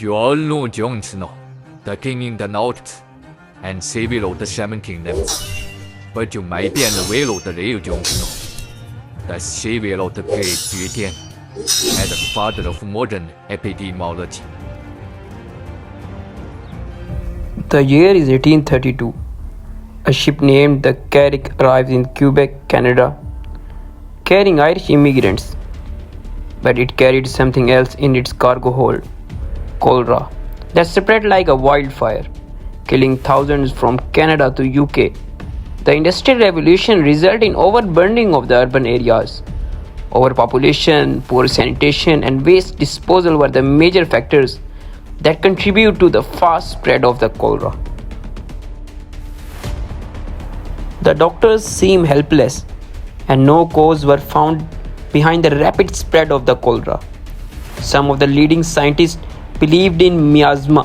You all know Jon Snow, the king in the north, and savior of the seven kingdoms. But you might be unaware of the real Jon Snow, the savior of the great Jue and the father of modern epidemiology. The year is 1832. A ship named the Carrick arrives in Quebec, Canada, carrying Irish immigrants. But it carried something else in its cargo hold: cholera, that spread like a wildfire, killing thousands from Canada to UK. The Industrial Revolution resulted in overburning of the urban areas. Overpopulation, poor sanitation, and waste disposal were the major factors that contribute to the fast spread of the cholera. The doctors seemed helpless, and no cause were found behind the rapid spread of the cholera. Some of the leading scientists believed in miasma,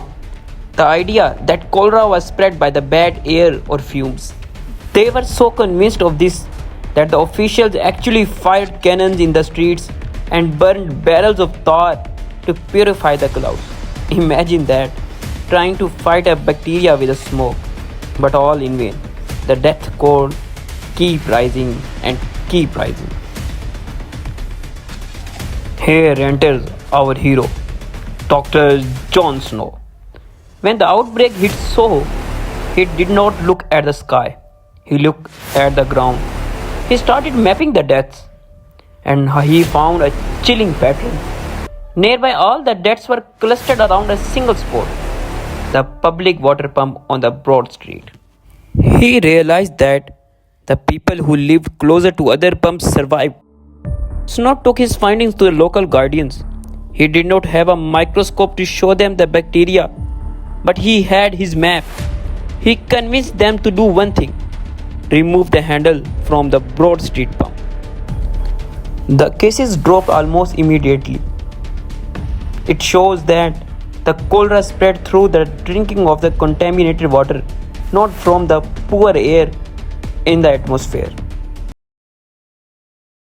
the idea that cholera was spread by the bad air or fumes. They were so convinced of this that the officials actually fired cannons in the streets and burned barrels of tar to purify the clouds. Imagine that, trying to fight a bacteria with a smoke, but all in vain. The death code keep rising and keep rising. Here enters our hero, Dr. Jon Snow. When the outbreak hit Soho, he did not look at the sky. He looked at the ground. He started mapping the deaths, and he found a chilling pattern. Nearby, all the deaths were clustered around a single spot: the public water pump on the Broad Street. He realized that the people who lived closer to other pumps survived. Snow took his findings to the local guardians. He did not have a microscope to show them the bacteria, but he had his map. He convinced them to do one thing: remove the handle from the Broad Street pump. The cases dropped almost immediately. It shows that the cholera spread through the drinking of the contaminated water, not from the poor air in the atmosphere.